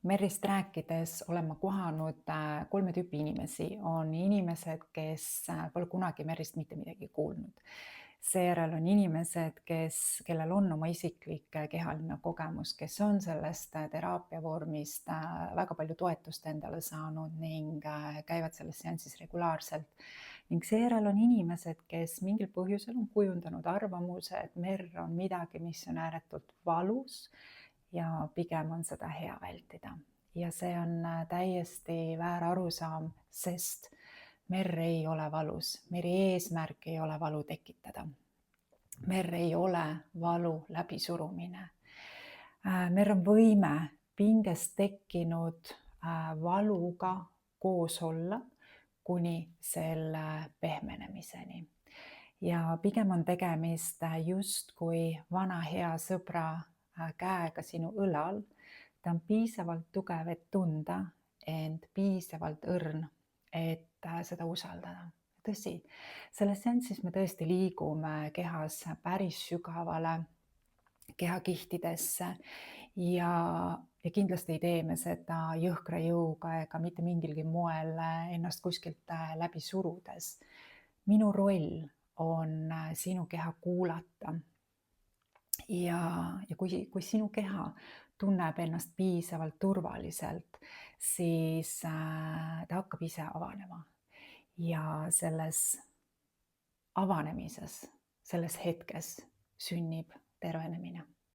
Merrist rääkides olen ma kohanud kolme tüüpi inimesi. On inimesed, kes pole kunagi merrist mitte midagi kuulnud. Seejärel on inimesed, kellel on oma isiklik kehaline kogemus, kes on sellest teraapia vormist väga palju toetust endale saanud ning käivad selles seansis regulaarselt. Ning seejärel on inimesed, kes mingil põhjusel on kujundanud arvamuse, et merr on midagi, mis on ääretult valus ja pigem on seda hea vältida. Ja see on täiesti väär arusaam, sest merr ei ole valus. Meri eesmärk ei ole valu tekitada. Merr ei ole valu läbisurumine. Merr on võime pingest tekkinud valuga koos olla kuni selle pehmenemiseni. Ja pigem on tegemist justkui vana hea sõbra käega sinu õlal. Ta on piisavalt tugev, et tunda, ent piisavalt õrn, et seda usaldada. Tõsi, selles seansis me tõesti liigume kehas päris sügavale kehakihtidesse ja kindlasti ei tee me seda jõhkra jõuga ega mitte mingilgi moel ennast kuskilt läbi surudes. Minu roll on sinu keha kuulata. Ja kui sinu keha tunneb ennast piisavalt turvaliselt, siis ta hakkab ise avanema. Ja selles avanemises, selles hetkes sünnib tervenemine.